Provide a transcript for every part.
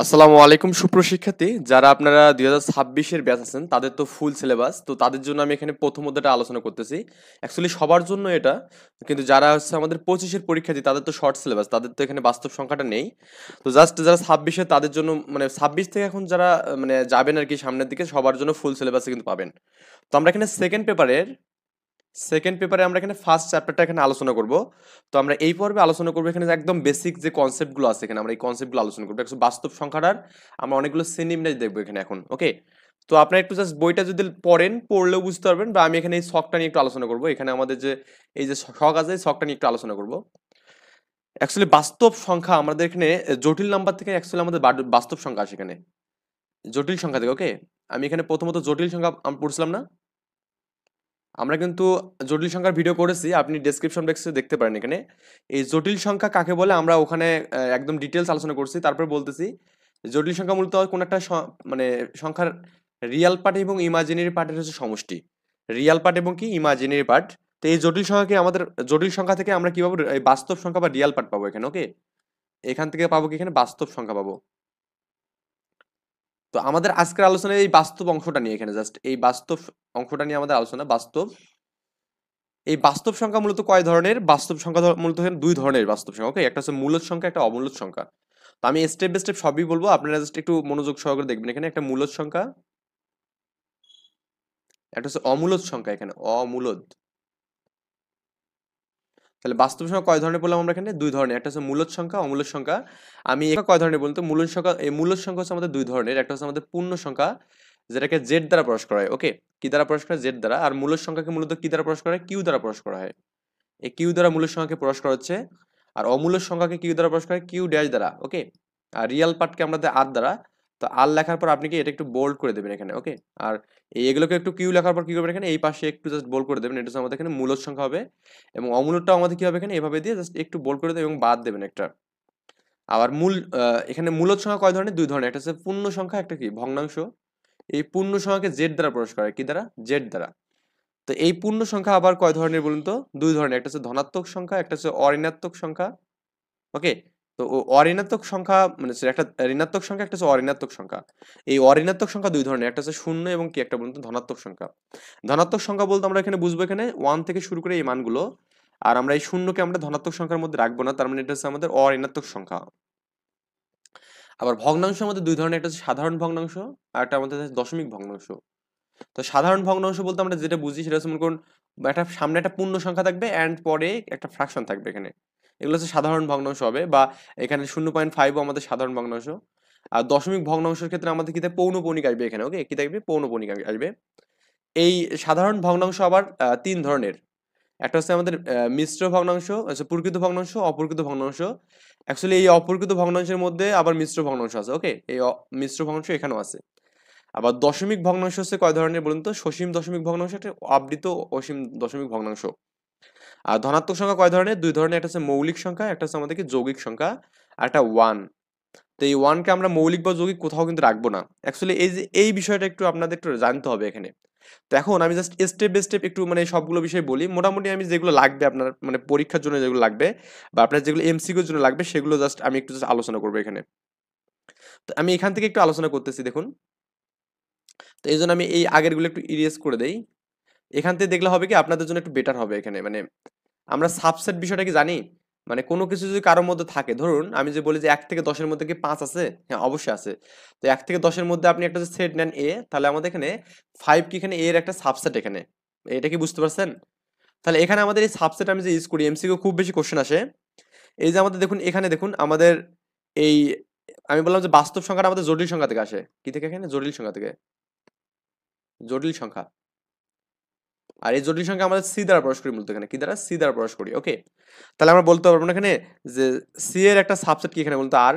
আসসালামু আলাইকুম সুপ্রশিক্ষার্থী যারা আপনারা 2026 এর ব্যাচ আছেন তাদের তো ফুল সিলেবাস তো তাদের জন্য আমি এখানে প্রথম অধ্যায়টা আলোচনা করতেছি অ্যাকচুয়ালি সবার জন্য এটা কিন্তু যারা হচ্ছে আমাদের 25 এর পরীক্ষার্থী তাদের তো শর্ট সিলেবাস তাদের তো এখানে বাস্তব সংখ্যাটা নেই তো জাস্ট যারা 26 তাদের জন্য মানে 26 থেকে এখন যারা মানে যাবেন আর কি সামনের দিকে সবার জন্য ফুল সিলেবাসে কিন্তু পাবেন তো আমরা এখানে সেকেন্ড পেপারে আমরা এখানে ফার্স্ট চ্যাপ্টারটা এখানে আলোচনা করব তো আমরা এই পর্বে আলোচনা করবো এখানে যে একদম বেসিক যে কনসেপ্টগুলো আছে এখানে আমরা এই কনসেপ্টগুলো আলোচনা করবো একটু বাস্তব সংখ্যাটার আমরা অনেকগুলো শ্রেণীবিন্যাস দেখবো এখানে এখন ওকে তো আপনারা একটু জাস্ট বইটা যদি পড়েন পড়লেও বুঝতে পারবেন বা আমি এখানে এই ছকটা নিয়ে একটু আলোচনা করবো এখানে আমাদের যে এই যে ছক আছে এই ছকটা নিয়ে একটু আলোচনা করবো অ্যাকচুয়ালি বাস্তব সংখ্যা আমাদের এখানে জটিল নাম্বার থেকে অ্যাকচুয়ালি আমাদের বাস্তব সংখ্যা আসে এখানে জটিল সংখ্যা থেকে ওকে আমি এখানে প্রথমত জটিল সংখ্যা আমি পড়ছিলাম না আমরা কিন্তু জটিল সংখ্যার ভিডিও করেছি আপনি ডেসক্রিপশন বক্সে দেখতে পারেন এখানে এই জটিল সংখ্যা কাকে বলে আমরা ওখানে একদম ডিটেলস আলোচনা করছি তারপর বলতেছি জটিল সংখ্যা মূলত কোন একটা মানে সংখ্যার রিয়াল পার্ট এবং ইমাজিনারি পার্টের হচ্ছে সমষ্টি রিয়াল পার্ট এবং কি ইমাজিনারি পার্ট তো এই জটিল সংখ্যাকে আমাদের জটিল সংখ্যা থেকে আমরা কি পাবো এই বাস্তব সংখ্যা বা রিয়াল পার্ট পাবো এখানে ওকে এখান থেকে পাবো কি এখানে বাস্তব সংখ্যা পাবো তো আমাদের আজকের আলোচনায় এই বাস্তব অংশটা নিয়ে এখানে জাস্ট এই বাস্তব অংশটা নিয়ে আমাদের আলোচনা বাস্তব এই বাস্তব সংখ্যা মূলত কয় ধরনের বাস্তব সংখ্যা মূলত এখানে দুই ধরনের বাস্তব সংখ্যা ওকে একটা হচ্ছে মূলদ সংখ্যা একটা অমূলদ সংখ্যা তো আমি স্টেপ বাই স্টেপ সবই বলবো আপনারা জাস্ট একটু মনোযোগ সহকারে দেখবেন এখানে একটা মূলদ সংখ্যা একটা হচ্ছে অমূলদ সংখ্যা এখানে অমূলদ তাহলে বাস্তব সংখ্যা কয় ধরনের বললাম আমরা এখানে দুই ধরনের একটা হচ্ছে মূলদ সংখ্যা অমূলদ সংখ্যা আমি এটা কয় ধরনের বলতো মূলদ সংখ্যা এই মূলদ সংখ্যা হচ্ছে আমাদের দুই ধরনের একটা হচ্ছে আমাদের পূর্ণ সংখ্যা যেটাকে জেড দ্বারা প্রকাশ করা হয় ওকে কি দ্বারা প্রকাশ করা হয় জেড দ্বারা আর মূলদ সংখ্যাকে মূলত কি দ্বারা প্রকাশ করা হয় কিউ দ্বারা প্রকাশ করা হয় এই কিউ দ্বারা মূলদ সংখ্যাকে প্রকাশ করা হচ্ছে আর অমূলদ সংখ্যাকে কিউ দ্বারা প্রকাশ করা হয় কিউ ড্যাশ দ্বারা ওকে আর রিয়াল পার্টকে আমরা আর দ্বারা তো আর লেখার পর আপনি কি এটা একটু বোল্ড করে দেবেন এখানে ওকে আর এগুলোকে একটু কিউ লেখার পর কি করবেন এখানে এই পাশে একটু জাস্ট বোল্ড করে দেবেন এটা হচ্ছে আমাদের এখানে মূলদ সংখ্যা হবে এবং অমূলদটাও আমাদের কি হবে এখানে এভাবে দিয়ে জাস্ট একটু বোল্ড করে দেবেন এবং বাদ দেবেন একটা আবার এখানে মূলদ সংখ্যা কয় ধরনের দুই ধরনের একটা হচ্ছে পূর্ণ সংখ্যা একটা কি ভগ্নাংশ এই পূর্ণ সংখ্যাকে জেড দ্বারা প্রকাশ করা হয় কি দ্বারা জেড দ্বারা তো এই পূর্ণ সংখ্যা আবার কয় ধরনের বলুন তো দুই ধরনের একটা হচ্ছে ধনাত্মক সংখ্যা একটা হচ্ছে অঋণাত্মক সংখ্যা ওকে তো অঋণাত্মক সংখ্যা মানে একটা ঋণাত্মক সংখ্যা একটা হচ্ছে অঋণাত্মক সংখ্যা এই অঋণাত্মক সংখ্যা দুই ধরনের একটা হচ্ছে শূন্য এবং কি একটা বলুন তো ধনাত্মক সংখ্যা ধনাত্মক সংখ্যা বলতে আমরা এখানে বুঝবো এখানে ওয়ান থেকে শুরু করে এই মানগুলো আর আমরা এই শূন্যকে আমরা ধনাত্মক সংখ্যার মধ্যে রাখবো না তার মানে এটা হচ্ছে আমাদের অঋণাত্মক সংখ্যা আবার ভগ্নাংশ আমাদের দুই ধরনের একটা হচ্ছে সাধারণ ভগ্নাংশ আর একটা আমাদের হচ্ছে দশমিক ভগ্নাংশ তো সাধারণ ভগ্নাংশ বলতে আমরা যেটা বুঝি সেটা হচ্ছে মনে করুন একটা সামনে একটা পূর্ণ সংখ্যা থাকবে অ্যান্ড পরে একটা ফ্র্যাকশন থাকবে এখানে এগুলো হচ্ছে সাধারণ ভগ্নাংশ হবে বা এখানে 0.5ও আমাদের সাধারণ ভগ্নাংশ আর দশমিক ভগ্নাংশের ক্ষেত্রে আমাদের কি থাকবে পৌনঃপুনিক আসবে এখানে ওকে কি থাকবে পৌনঃপুনিক আসবে এই সাধারণ ভগ্নাংশ আবার তিন ধরনের একটা হচ্ছে আমাদের মিশ্র ভগ্নাংশ আচ্ছা প্রকৃত ভগ্নাংশ অপ্রকৃত ভগ্নাংশ অ্যাকচুয়ালি এই অপ্রকৃত ভগ্নাংশের মধ্যে আবার মিশ্র ভগ্নাংশ আছে ওকে এই মিশ্র ভগ্নাংশ এখানেও আছে আবার দশমিক ভগ্নাংশ হচ্ছে কয় ধরনের বলুন তো সসীম দশমিক ভগ্নাংশ একটা আবৃত অসীম দশমিক ভগ্নাংশ আর ধনাত্মক সংখ্যা কয় ধরনের দুই ধরনের একটা হচ্ছে মৌলিক সংখ্যা একটা হচ্ছে আমাদের কি যৌগিক সংখ্যা আর একটা ওয়ান তো এই ওয়ানকে আমরা মৌলিক বা যৌগিক কোথাও কিন্তু রাখবো না অ্যাকচুয়ালি এই যে এই বিষয়টা একটু আপনাদের একটু জানতে হবে এখানে তো এখন আমি জাস্ট স্টেপ বাই স্টেপ একটু মানে সবগুলো বিষয় বলি মোটামুটি আমি যেগুলো লাগবে আপনার মানে পরীক্ষার জন্য যেগুলো লাগবে বা আপনার যেগুলো এমসিকিউর জন্য লাগবে সেগুলো জাস্ট আমি একটু জাস্ট আলোচনা করবো এখানে তো আমি এখান থেকে একটু আলোচনা করতেছি দেখুন তো এই জন্য আমি এই আগেরগুলো একটু ইরেজ করে দেই এখান থেকে দেখলে হবে কি আপনাদের জন্য একটু বেটার হবে এখানে মানে আমরা সাবসেট বিষয়টা কি জানি মানে কোনো কিছু যদি কারোর মধ্যে থাকে ধরুন আমি যে বলি যে 1 থেকে 10-এর মধ্যে কি 5 আছে হ্যাঁ অবশ্যই আছে তো 1 থেকে 10-এর মধ্যে আপনি একটা সেট নেন এ তাহলে আমাদের এখানে 5 কি এখানে এর একটা সাবসেট এখানে এটা কি বুঝতে পারছেন তাহলে এখানে আমাদের এই সাবসেট আমি যে ইউজ করি এমসিকিউ খুব বেশি কোশ্চেন আসে এই যে আমাদের দেখুন এখানে দেখুন আমাদের এই আমি বললাম যে বাস্তব সংখ্যাটা আমাদের জটিল সংখ্যা থেকে আসে কি থেকে এখানে জটিল সংখ্যা থেকে জটিল সংখ্যা আর এই জটিল সংখ্যা আমাদের সি দ্বারা প্রকাশ করি মূলত এখানে কি দ্বারা সি দ্বারা প্রকাশ করি ওকে তাহলে আমরা বলতে পারবো না এখানে যে সি এর একটা সাবসেট কি এখানে বলতো আর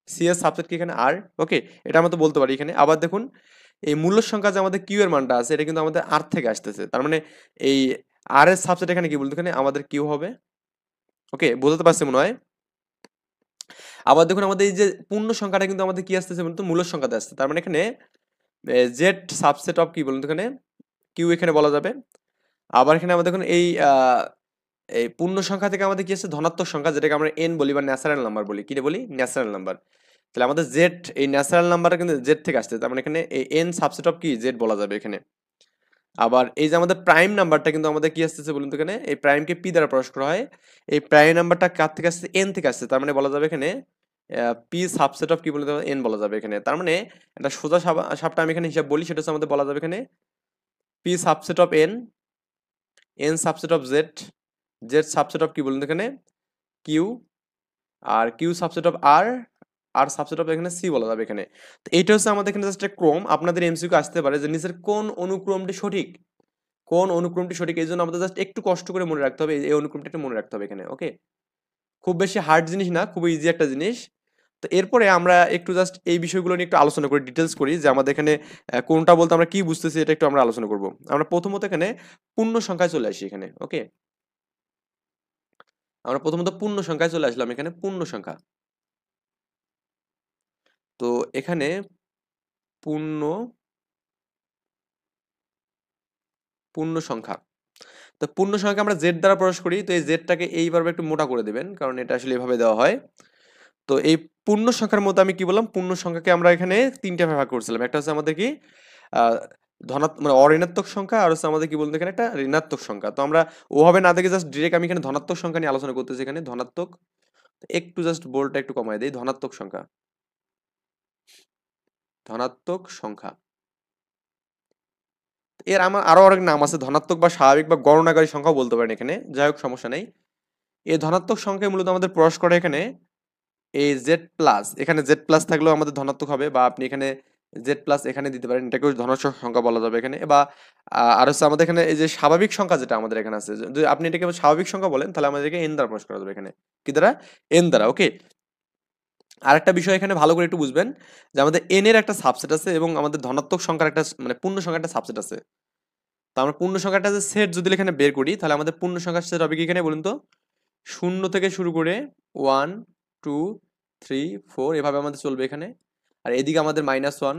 সি এর সাবসেট কি এখানে আর ওকে এটা আমরা তো বলতে পারি এখানে আবার দেখুন এই মূল্য সংখ্যা যে আমাদের কিউ এর মানটা আছে এটা কিন্তু আমাদের আর থেকে আসতেছে তার মানে এই আর এর সাবসেট এখানে কি বলতো এখানে আমাদের কিউ হবে ওকে বোঝাতে পারছি মনে হয় আবার দেখুন আমাদের এই যে পূর্ণ সংখ্যাটা কিন্তু আমাদের কি আসতেছে বলতো মূল্য সংখ্যাতে আসছে তার মানে এখানে জেড সাবসেট অফ কি বলুন তো এখানে কিউ এখানে বলা যাবে আবার এখানে আমাদের দেখুন এই পূর্ণ সংখ্যা থেকে আমাদের কি আছে ধনাত্মক সংখ্যা যেটাকে আমরা এন বলি বা ন্যাচারাল নাম্বার বলি কি বলি ন্যাচারাল নাম্বার তাহলে আমাদের জেড এই ন্যাচারাল নাম্বারটা কিন্তু জেড থেকে আসছে, তার মানে এখানে এই এন সাবসেট অফ কি জেড বলা যাবে এখানে। আবার এই যে আমাদের প্রাইম নাম্বারটা কিন্তু আমাদের কি আসতেছে বলুন তো, এখানে এই প্রাইমকে পি দ্বারা প্রকাশ করা হয়, এই প্রাইম নাম্বারটা কার থেকে আসছে, এন থেকে আসছে, তার মানে বলা যাবে এখানে পি সাবসেট অফ কি বলে দেবো, এন বলা যাবে এখানে। তার মানে একটা সোজা সাপটা আমি এখানে হিসাব বলি, সেটা হচ্ছে আমাদের বলা যাবে এখানে P subset of N, N subset of Z, Z subset of কি বলুন তো এখানে কিউ, আর Q subset of R, R subset of এখানে সি বলা যাবে এখানে। তো এইটা হচ্ছে আমাদের এখানে জাস্ট একটা ক্রম, আপনাদের এমসিকিউ আসতে পারে যে নিচের কোন অনুক্রমটি সঠিক, কোন অনুক্রমটি সঠিক, এই জন্য আমাদের জাস্ট একটু কষ্ট করে মনে রাখতে হবে, এই অনুক্রমটা একটু মনে রাখতে হবে এখানে। ওকে, খুব বেশি হার্ড জিনিস না, খুবই ইজি একটা জিনিস। তো এরপরে আমরা একটু জাস্ট এই বিষয়গুলো নিয়ে একটু আলোচনা করি, ডিটেলস করি যে আমাদের এখানে কোনটা বলতে আমরা কি বুঝতেছি, এটা একটু আমরা আলোচনা করব। আমরা প্রথমত এখানে পূর্ণ সংখ্যায় চলে আসি এখানে। ওকে, আমরা প্রথমত পূর্ণ সংখ্যায় চলে আসলাম এখানে, পূর্ণ সংখ্যা। তো এখানে পূর্ণ পূর্ণ সংখ্যা, তো পূর্ণ সংখ্যা আমরা জেড দ্বারা প্রকাশ করি, তো এই জেডটাকে এইভাবে একটু মোটা করে দেবেন, কারণ এটা আসলে এভাবে দেওয়া হয়। তো এই পূর্ণ সংখ্যার মধ্যে আমি কি বললাম, পূর্ণ সংখ্যাকে আমরা এখানে তিনটা ভাগ করছিলাম। একটা হচ্ছে আমাদের কি ধনাত্মক মানে অঋণাত্মক সংখ্যা, আর হচ্ছে আমাদের কি বলতে এখানে একটা ঋণাত্মক সংখ্যা। তো আমরা ওভাবে না দেখে জাস্ট ডিরেক্ট আমি এখানে ধনাত্মক সংখ্যা নিয়ে আলোচনা করতেছি এখানে, ধনাত্মক। একটু জাস্ট বোল্ডটা একটু কমাই দেই, ধনাত্মক সংখ্যা, ধনাত্মক সংখ্যা। এর আমার আরো অনেক নাম আছে, ধনাত্মক বা স্বাভাবিক বা গণনাকারী সংখ্যাও বলতে পারেন এখানে, যাই হোক সমস্যা নেই। এই ধনাত্মক সংখ্যায় মূলত আমাদের প্রকাশ করে এখানে এই জেড প্লাস, এখানে জেড প্লাস থাকলেও আমাদের ধনাত্মক হবে, বা আপনি এখানে জেড প্লাস এখানে দিতে পারেন, এটাকেও ধনাত্মক সংখ্যা বলা যাবে এখানে। বা আর হচ্ছে আমাদের এখানে এই যে স্বাভাবিক সংখ্যা যেটা আমাদের এখানে আছে, যদি আপনি এটাকে স্বাভাবিক সংখ্যা বলেন তাহলে আমাদেরকে এন দ্বারা প্রকাশ করা যাবে এখানে, কি দ্বারা, এন দ্বারা। ওকে, আরেকটা বিষয় এখানে ভালো করে একটু বুঝবেন যে আমাদের এন এর একটা সাবসেট আছে এবং আমাদের ধনাত্মক সংখ্যার একটা মানে পূর্ণ সংখ্যার একটা সাবসেট আছে। তো আমরা পূর্ণ সংখ্যাটা যে সেট যদি এখানে বের করি, তাহলে আমাদের পূর্ণ সংখ্যার সেট হবে কি এখানে বলুন তো, শূন্য থেকে শুরু করে 1 2 3 4 এভাবে আমাদের চলবে এখানে। আর এদিকে আমাদের -1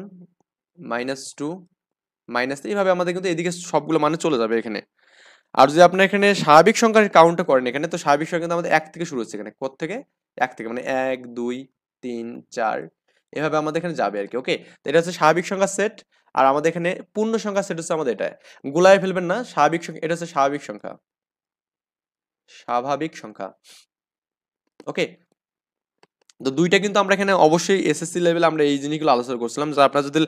-2 -3 এভাবে আমাদের কিন্তু এদিকে সবগুলো মানে চলে যাবে এখানে। আর যদি আপনি এখানে স্বাভাবিক সংখ্যার কাউন্টটা করেন এখানে, তো স্বাভাবিক সংখ্যা কিন্তু আমাদের 1 থেকে শুরু হচ্ছে এখানে, কোথ থেকে, 1 থেকে, মানে 1 2 3 4 এভাবে আমাদের এখানে যাবে আর কি। ওকে, তো এটা হচ্ছে স্বাভাবিক সংখ্যার সেট, আর আমাদের এখানে পূর্ণ সংখ্যার সেট হচ্ছে আমাদের এটা। গুলায় ফেলবেন না, স্বাভাবিক সংখ্যা, এটা হচ্ছে স্বাভাবিক সংখ্যা, স্বাভাবিক সংখ্যা। ওকে, তো দুইটা কিন্তু আমরা এখানে অবশ্যই এসএসসি লেভেলে আমরা এই জিনিসগুলো আলোচনা করছিলাম, যে আপনার যদি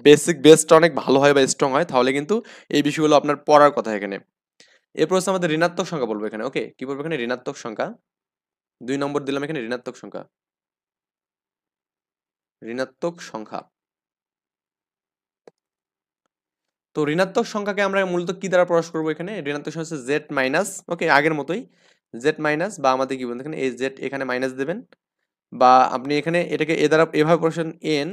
বেসিক বেসটা অনেক ভালো হয় বা স্ট্রং হয়, তাহলে কিন্তু এই বিষয়গুলো আপনার পড়ার কথা এখানে। এরপর হচ্ছে আমাদের ঋণাত্মক সংখ্যা বলবো এখানে। ওকে, কি বলবো এখানে, ঋণাত্মক সংখ্যা। 2 নম্বর দিলাম এখানে, ঋণাত্মক সংখ্যা, ঋণাত্মক সংখ্যা। তো ঋণাত্মক সংখ্যাকে আমরা মূলত কি দ্বারা প্রকাশ করবো এখানে, ঋণাত্মক সংখ্যা হচ্ছে জেড মাইনাস, ওকে আগের মতোই জেড মাইনাস, বা আমাদের কি বলতে এখানে এই জেড এখানে মাইনাস দেবেন, বা আপনি এখানে এটাকে এ দ্বারা এভাবে প্রকাশ এন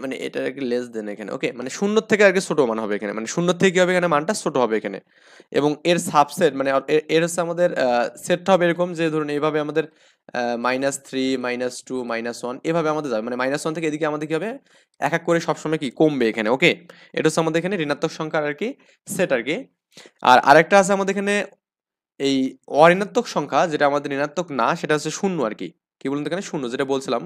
মানে এটা আরকি লেস দেন এখানে। ওকে, মানে শূন্যর থেকে আরকি ছোট মান হবে এখানে, মানে শূন্যর থেকে কি হবে এখানে, মানটা ছোট হবে এখানে। এবং এর সাবসেট মানে এর হচ্ছে আমাদের সেটটা হবে এরকম, যে ধরুন এইভাবে আমাদের -3 -2 -1 এভাবে আমাদের যাবে, মানে -1 থেকে এদিকে আমাদের কি হবে, এক এক করে সবসময় কি কমবে এখানে। ওকে, এটা হচ্ছে আমাদের এখানে ঋণাত্মক সংখ্যার আর কি সেট আর কি। আর আরেকটা আছে আমাদের এখানে এই অঋণাত্মক সংখ্যা, যেটা আমাদের ঋণাত্মক না, সেটা হচ্ছে শূন্য আর কি। কি বলুন তো এখানে শূন্য, যেটা বলছিলাম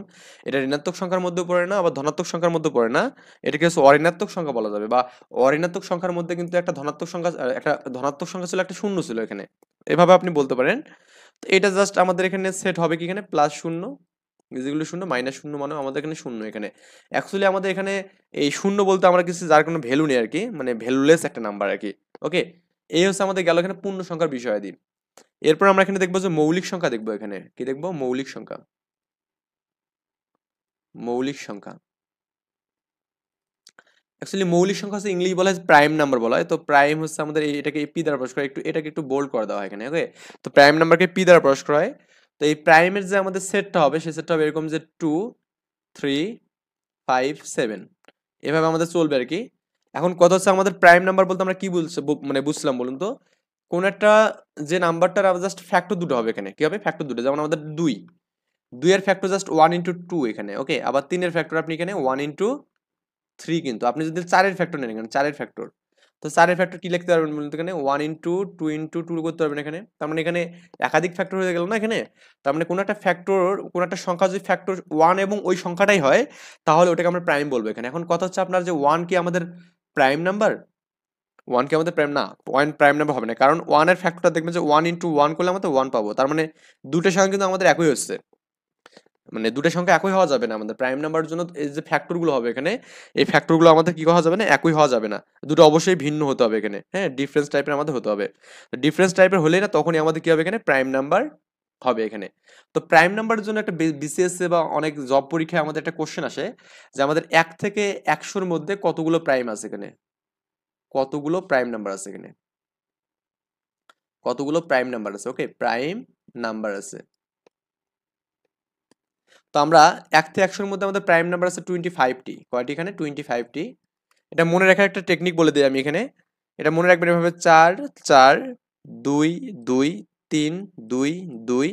এটা ঋণাত্মক সংখ্যার মধ্যে পড়ে না, আবার ধনাত্মক সংখ্যার মধ্যে পড়ে না, এটাকে হচ্ছে অঋণাত্মক সংখ্যা বলা যাবে। বা অঋণাত্মক সংখ্যার মধ্যে কিন্তু একটা ধনাত্মক সংখ্যা একটা ধনাত্মক সংখ্যা ছিল, একটা শূন্য ছিল এখানে, এভাবে আপনি বলতে পারেন। তো এটা জাস্ট আমাদের এখানে সেট হবে কি এখানে +0 যেগুলো শূন্য -0 মানে আমাদের এখানে শূন্য এখানে। অ্যাকচুয়ালি আমাদের এখানে এই শূন্য বলতে আমরা কিছু যার কোনো ভ্যালু নেই আর কি, মানে ভ্যালুলেস একটা নাম্বার আর কি। ওকে, এই হচ্ছে আমাদের গেল এখানে পূর্ণ সংখ্যার বিষয়াদি। এরপর আমরা এখানে দেখবো যে মৌলিক সংখ্যা দেখবো এখানে, কি দেখবো, মৌলিক সংখ্যা, মৌলিক সংখ্যা। অ্যাকচুয়ালি মৌলিক সংখ্যা হচ্ছে ইংলিশ বলা হয় প্রাইম নাম্বার বলা হয়। তো প্রাইম হচ্ছে আমাদের এটাকে পি দ্বারা প্রকাশ করা, একটু এটাকে একটু বোল্ড করে দেওয়া হয় এখানে। ওকে, তো প্রাইম নাম্বারকে পি দ্বারা প্রকাশ করা হয়। তো এই প্রাইমের যে আমাদের সেটটা হবে, সেই সেটটা হবে এরকম যে 2 3 5 7 এভাবে আমাদের চলবে আর কি। এখন কথা হচ্ছে আমাদের প্রাইম নাম্বার বলতে আমরা কি বলছি, মানে বুঝছিলাম বলুন তো, কোন একটা যে নাম্বারটার জাস্ট ফ্যাক্টর দুটো হবে এখানে, কি হবে ফ্যাক্টর দুটো, যেমন আমাদের 2 এর ফ্যাক্টর জাস্ট 1 ইন্টু 2 এখানে। ওকে, আবার 3 এর ফ্যাক্টর আপনি এখানে 1 ইন্টু 3, কিন্তু আপনি যদি 4 এর ফ্যাক্টর নেন এখানে 4 এর ফ্যাক্টর, তো 4 এর ফ্যাক্টর কি লিখতে পারবেন বলুন তো? এখানে 1 ইনটু 2 ইনটু 2 করতে পারবেন এখানে। তার মানে এখানে একাধিক ফ্যাক্টর হয়ে গেল না এখানে? তার মানে কোনো একটা ফ্যাক্টর, কোনো একটা সংখ্যা যদি ফ্যাক্টর 1 এবং ওই সংখ্যাটাই হয়, তাহলে ওটাকে আমরা প্রাইম বলবো এখানে। এখন কথা হচ্ছে আপনার যে 1 কি আমাদের প্রাইম নাম্বার? 1 কি আমাদের প্রাইম না? 1 প্রাইম নাম্বার হবে না। কারণ 1 এর ফ্যাক্টরটা দেখবেন যে 1 ইনটু 1 করলে আমরা তো 1 পাবো। তার মানে দুটো সংখ্যা কিন্তু আমাদের একই হচ্ছে। মানে দুটো সংখ্যা একই হওয়া যাবে না আমাদের প্রাইম নাম্বারের জন্য। এই যে ফ্যাক্টর গুলো হবে এখানে, এই ফ্যাক্টর গুলো আমাদের কি হওয়া যাবে না? একই হওয়া যাবে না। দুটো অবশ্যই ভিন্ন হতে হবে এখানে, হ্যাঁ, ডিফারেন্স টাইপের আমাদের হতে হবে। ডিফারেন্স টাইপের হলেই না তখনই আমাদের কি হবে এখানে? প্রাইম নাম্বার হবে এখানে। তো প্রাইম নাম্বারের জন্য একটা বিসিএস বা অনেক জব পরীক্ষায় আমাদের একটা কোশ্চেন আসে যে আমাদের 1 থেকে 100 মধ্যে কতগুলো প্রাইম আছে এখানে? কতগুলো প্রাইম নাম্বার আছে এখানে? কতগুলো প্রাইম নাম্বার আছে? ওকে, প্রাইম নাম্বার আছে। তো আমরা 1 থেকে 100 এর মধ্যে আমাদের প্রাইম নাম্বার আছে 25টি। কয়টি এখানে? 25টি। এটা মনে রাখার একটা টেকনিক বলে দিই আমি এখানে। এটা মনে রাখবেন এভাবে 4 4 2 2 3 2 2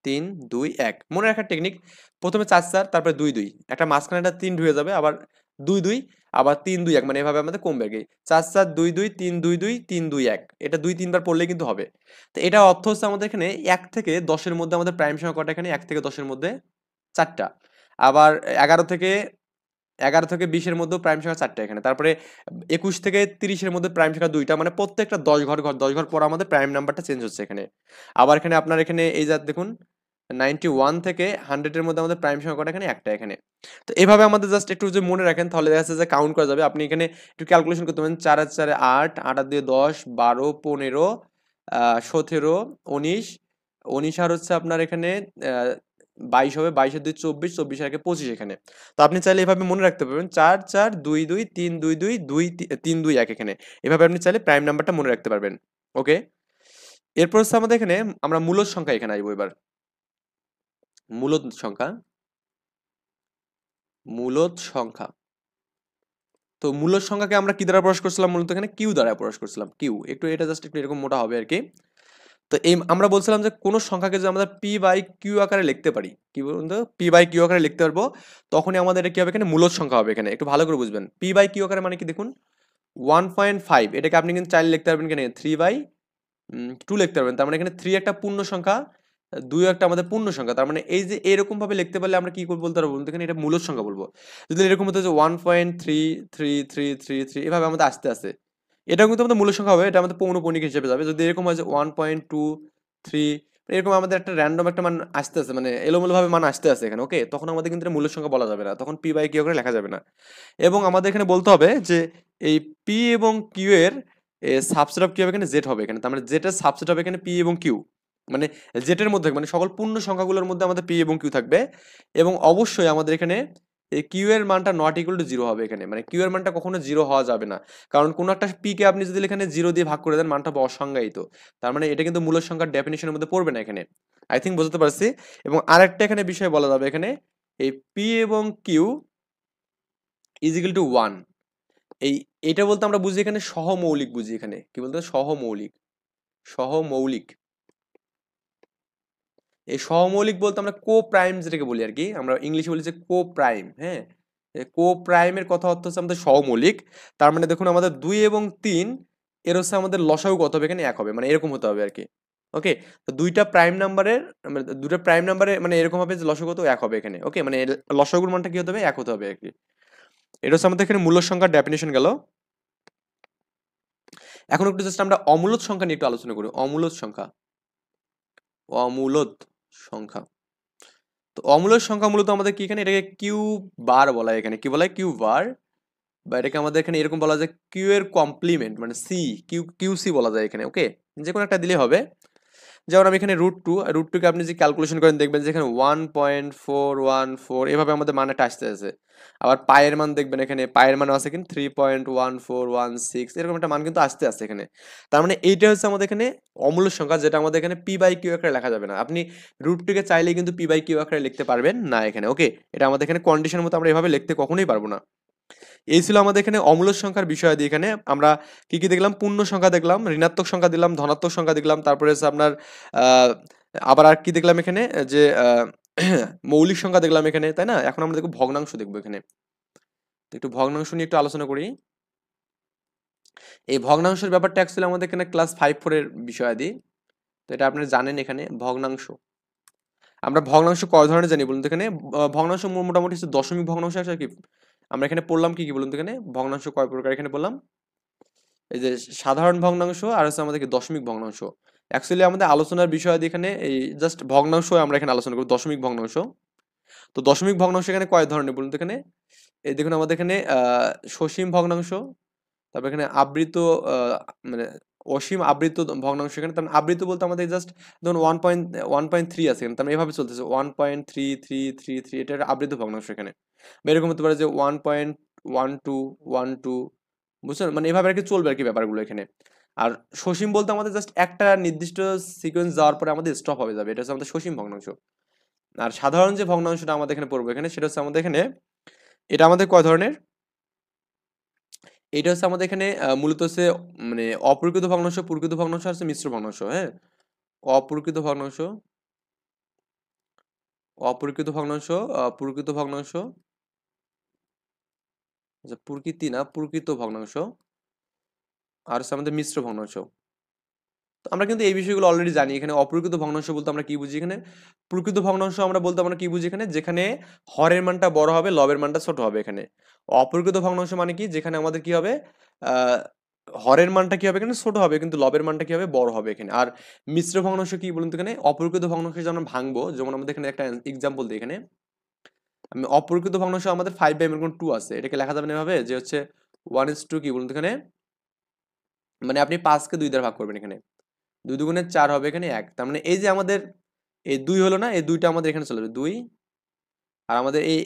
3 2 1। মনে রাখার টেকনিক, প্রথমে 4 4 তারপরে 2 2, একটা মাঝখানে একটা 3 ঢুকে যাবে, আবার 2 2, আবার 3 2 1, মানে এভাবে আমাদের কমবে আর কি। 4 4 2 2 3 2 2 3 2 1, এটা 2 3 বার পড়লেই কিন্তু হবে। তো এটা অর্থ হচ্ছে আমাদের এখানে 1 থেকে 10 এর মধ্যে আমাদের প্রাইম সংখ্যা কয়টা এখানে? 1 থেকে 10 এর মধ্যে 4টা। আবার 11 থেকে 20 এর মধ্যেও প্রাইম সংখ্যা 4টা এখানে। তারপরে 21 থেকে 30 এর মধ্যে প্রাইম সংখ্যা 2টা, মানে প্রত্যেকটা 10 ঘর পর আমাদের প্রাইম নাম্বারটা চেঞ্জ হচ্ছে এখানে। আবার এখানে আপনার এখানে এই যে দেখুন 91 থেকে 100 এর মধ্যে আমাদের প্রাইম সংখ্যা কয়টা এখানে? একটা এখানে। তো এভাবে আমাদের জাস্ট একটু যদি মনে রাখেন তাহলে দেখা যাচ্ছে যে কাউন্ট করা যাবে। আপনি এখানে একটু ক্যালকুলেশন করতে পারেন। 4 আর 4 8, 8 আর 2 10, 12, 15, 17, 19, 19 আর হচ্ছে আপনার এখানে 22 হবে, 22 এর 2 24, 24 আর 25 এখানে। তো আপনি চাইলে এভাবে মনে রাখতে পারবেন 4 4 2 2 3 2 2 2 3 2 1 এখানে। এভাবে আপনি চাইলে প্রাইম নাম্বারটা মনে রাখতে পারবেন। ওকে, এরপর হচ্ছে আমাদের এখানে আমরা মূলদ সংখ্যা এখানে আসবো এবার। মূলদ সংখ্যা, মূলদ সংখ্যা। তো মূলদ সংখ্যাকে আমরা কি দ্বারা প্রকাশ করছিলাম? মূলত এখানে কিউ দ্বারা প্রকাশ করছিলাম। কিউ একটু, এটা জাস্ট একটু এরকম মোটা হবে আর কি। তো এই আমরা বলছিলাম যে কোন সংখ্যাকে যদি আমরা পি বাই কিউ আকারে লিখতে পারি, কি বলুন তো? পি বাই কিউ আকারে লিখতে পারবো, তখনই আমাদের এটা কি হবে এখানে? মূলদ সংখ্যা হবে এখানে। একটু ভালো করে বুঝবেন। পি বাই কিউ আকারে মানে কি দেখুন, 1.5, এটাকে আপনি কিন্তু চাইলে লিখতে পারবেন এখানে 3/2 লিখতে পারবেন। তার মানে এখানে 3 একটা পূর্ণ সংখ্যা, 2 একটা আমাদের পূর্ণ সংখ্যা। তার মানে এই যে এরকম ভাবে লিখতে পারলে আমরা কি বলতে পারবো বলতে? এখানে এটা মূলদ সংখ্যা বলবো। যদি এরকম হতো যে 1.333333 এভাবে আমাদের আসতে আসে, এটাও কিন্তু আমাদের মূল সংখ্যা হবে। এটা আমাদের পৌনঃপুনিক হিসেবে যাবে। যদি এরকম হয় যে 1.23, এরকম আমাদের একটা র্যান্ডম একটা মান আসতে আছে, মানে এলোমেলো ভাবে মান আসতে আছে এখানে, ওকে, তখন আমাদের কিন্তু এটা মূল সংখ্যা বলা যাবে না, তখন পি বাই কিউ করে লেখা যাবে না। এবং আমাদের এখানে বলতে হবে যে এই পি এবং কিউ এর সাবসেট অফ কি হবে এখানে? জেড হবে এখানে। তার মানে জেড এর সাবসেট হবে এখানে পি এবং কিউ, মানে জেড এর মধ্যে, মানে সকল পূর্ণ সংখ্যাগুলোর মধ্যে আমাদের পি এবং কিউ থাকবে। এবং অবশ্যই আমাদের এখানে এই কিউ এর মানটা নট ইকুয়াল টু 0 হবে এখানে, মানে কিউ এর মানটা কখনো 0 হওয়া যাবে না। কারণ কোনো একটা পি কে আপনি যদি এখানে 0 দিয়ে ভাগ করে দেন, মানটা হবে অসংজ্ঞায়িত। তার মানে এটা কিন্তু মূল সংখ্যার ডেফিনিশনের মধ্যে পড়বে না এখানে। আই থিঙ্ক বুঝতে পারছি। এবং আরেকটা এখানে বিষয় বলা যাবে এখানে, এই পি এবং কিউ ইজ ইকুয়াল টু 1। এটা বলতে আমরা বুঝি এখানে সহমৌলিক, বুঝি এখানে কি বলতে? সহমৌলিক। সহমৌলিক, এই সহমৌলিক বলতে আমরা কো প্রাইম যেটাকে বলি আর কি, আমরা ইংলিশে বলি যে কো প্রাইম। হ্যাঁ, কো প্রাইমের কথা অর্থ হচ্ছে আমাদের সহমৌলিক। তার মানে দেখুন আমাদের 2 এবং 3 এর হচ্ছে আমাদের লসাগু কত হবে এখানে? 1 হবে, মানে এরকম হতে হবে আর কি। ওকে, তো দুইটা প্রাইম নাম্বারের, মানে দুটো প্রাইম নাম্বারে মানে এরকম হবে যে লসাগু কত? 1 হবে এখানে। ওকে, মানে লসাগুর মানটা কি হতে হবে? 1 হতে হবে আর কি। এটা হচ্ছে আমাদের এখানে মূলদ সংখ্যার ডেফিনিশন গেল। এখন একটু জাস্ট আমরা অমূলদ সংখ্যা নিয়ে একটু আলোচনা করি। অমূলদ সংখ্যা, অমূলদ সংখ্যা। তো অমূলদ সংখ্যা মূলত আমাদের কি এখানে? এটাকে কিউ বার বলা হয় এখানে। কি বলা হয়? Q bar. বা এটাকে আমাদের এখানে এরকম বলা যায় কিউ এর কমপ্লিমেন্ট, মানে সি, কিউ সি বলা যায় এখানে। ওকে, যে কোনো একটা দিলে হবে। যেমন আমি এখানে √2 কে আপনি যে ক্যালকুলেশন করেন দেখবেন যে এখানে 1.414 এভাবে আমাদের মান একটা আসতে আছে। আবার পায়ের মান দেখবেন এখানে, পায়ের মান আছে কিন্তু 3.1416 এরকম একটা মান কিন্তু আসতে আছে এখানে। তার মানে এইটা হচ্ছে আমাদের এখানে অমূলদ সংখ্যা, যেটা আমাদের এখানে পি বাই কিউ আকারে লেখা যাবে না। আপনি √2 কে চাইলেই কিন্তু পি বাই কিউ আকারে লিখতে পারবেন না এখানে। ওকে, এটা আমাদের এখানে কন্ডিশনের মতো আমরা এভাবে লিখতে কখনোই পারবো না। এই ছিল আমাদের এখানে অমূলদ সংখ্যার বিষয় দিয়ে। এখানে আমরা কি কি দেখলাম? পূর্ণ সংখ্যা দেখলাম, ঋণাত্মক সংখ্যা দিলাম, ধনাত্মক সংখ্যা দেখলাম, তারপরে হচ্ছে আপনার আবার আর কি দেখলাম এখানে যে মৌলিক সংখ্যা দেখলাম এখানে, তাই না? এখন আমরা দেখব ভগ্নাংশ, দেখবো এখানে। তো একটু ভগ্নাংশ নিয়ে একটু আলোচনা করি। এই ভগ্নাংশের ব্যাপারটা অ্যাকচুয়ালি আমাদের এখানে ক্লাস 5-4 এর বিষয়াদি। তো এটা আপনারা জানেন এখানে ভগ্নাংশ। আমরা ভগ্নাংশ কয় ধরনের জানি বলুন তো এখানে? ভগ্নাংশ মোটামুটি হচ্ছে দশমিক ভগ্নাংশ আছে কি? আমরা এখানে পড়লাম কি বলুন তো এখানে? ভগ্নাংশ কয় প্রকার এখানে বললাম? এই যে সাধারণ ভগ্নাংশ আর হচ্ছে আমাদের কি দশমিক ভগ্নাংশ। অ্যাকচুয়ালি আমাদের আলোচনার বিষয়াদি এখানে এই জাস্ট ভগ্নাংশ আমরা এখানে আলোচনা করব, দশমিক ভগ্নাংশ। তো দশমিক ভগ্নাংশ এখানে কয় ধরনের বলুন তো এখানে? এই দেখুন আমাদের এখানে সসীম ভগ্নাংশ, তারপর এখানে আবৃত মানে অসীম আবৃত ভগ্নাংশ। এখানে তার মানে আবৃত বলতে আমাদের জাস্ট ধরুন 1.3 আছে এখানে, তার মানে এভাবে চলতেছে 1.3333, এটা একটা আবৃত ভগ্নাংশ এখানে। বা এরকম হতে পারে যে 1.1212, বুঝছেন? মানে এভাবে আর কি চলবে আর কি ব্যাপারগুলো এখানে। আর সসীম বলতে আমাদের জাস্ট একটা নির্দিষ্ট সিকোয়েন্স যাওয়ার পরে আমাদের স্টপ হয়ে যাবে, এটা হচ্ছে আমাদের সসীম ভগ্নাংশ। আর সাধারণ যে ভগ্নাংশটা আমাদের এখানে পড়বো এখানে, সেটা হচ্ছে আমাদের এখানে, এটা আমাদের কয় ধরনের? এটা হচ্ছে আমাদের এখানে মূলত হচ্ছে মানে অপ্রকৃত ভগ্নাংশ, প্রকৃত ভগ্নাংশ আর হচ্ছে মিশ্র ভগ্নাংশ, হ্যাঁ? অপ্রকৃত ভগ্নাংশ, অপ্রকৃত ভগ্নাংশ, প্রকৃত ভগ্নাংশ, আচ্ছা প্রকৃতি না, প্রকৃত ভগ্নাংশ, আর হচ্ছে আমাদের মিশ্র ভগ্নাংশ। তো আমরা কিন্তু এই বিষয়গুলো অলরেডি জানি। এখানে অপ্রকৃত ভগ্নাংশ বলতে আমরা কি বুঝি এখানে? প্রকৃত ভগ্নাংশ আমরা বলতে আমরা কি বুঝি এখানে? যেখানে হরের মানটা বড় হবে, লবের মানটা ছোট হবে এখানে। অপ্রকৃত ভগ্নাংশ মানে কি? যেখানে আমাদের কি হবে? আহ হরের মানটা কি হবে এখানে? ছোট হবে, কিন্তু লবের মানটা কি হবে? বড় হবে এখানে। আর মিশ্র ভগ্নাংশ কি বলুন তো এখানে? অপ্রকৃত ভগ্নাংশ যখন আমরা ভাঙবো, যেমন আমাদের এখানে একটা এক্সাম্পল দিই এখানে। আমি অপ্রকৃত ভগ্নাংশ আমাদের 5/2 আছে, এটাকে লেখা যাবে না এভাবে যে হচ্ছে 1:2 কি বলুন তো এখানে? মানে আপনি 5 কে 2 দ্বারা ভাগ করবেন এখানে। 2 দুগুণে 4 হবে এখানে 1। তার মানে এই যে আমাদের এই 2 হলো না? এই 2টা আমাদের এখানে চলে যাবে। 2 আর আমাদের এই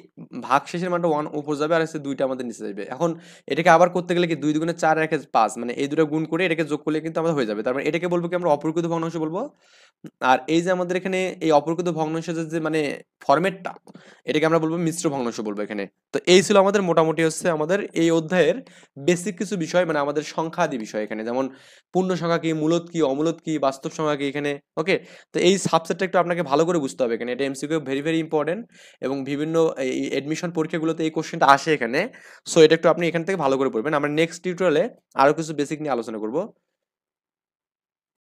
ভাগশেষের মানটা 1 উপর যাবে, আর হচ্ছে 2টা আমাদের নিচে যাবে। এখন এটাকে আবার করতে গেলে কি 2 দুগুণে 4 আর 1 এ 5, মানে এই দুটো গুণ করে এটাকে যোগ করলে কিন্তু আমাদের হয়ে যাবে। তার মানে এটাকে বলবো কি আমরা অপ্রকৃত ভগ্নাংশ বলবো। আর এই যে আমাদের এখানে এই অপ্রকৃত ভগ্নাংশের যে মানে ফরম্যাটটা, এটাকে আমরা বলবো মিশ্র ভগ্নাংশ বলবো এখানে। তো এই ছিল আমাদের মোটামুটি হচ্ছে আমাদের এই অধ্যায়ের বেসিক কিছু বিষয়, মানে আমাদের সংখ্যাদি বিষয় এখানে, যেমন পূর্ণ সংখ্যা কি, মূলদ কি, অমূলদ কি, বাস্তব সংখ্যা কি এখানে। ওকে, তো এই সাবসেটটা একটু আপনাকে ভালো করে বুঝতে হবে এখানে, এটা এমসিকিউ ভেরি ভেরি ইম্পর্টেন্ট, এবং বিভিন্ন এই এডমিশন পরীক্ষাগুলোতে এই কোশ্চেনটা আসে এখানে। সো এটা একটু আপনি এখান থেকে ভালো করে পড়বেন। আমরা নেক্সট টিউটোরিয়ালে আরো কিছু বেসিক নিয়ে আলোচনা করব।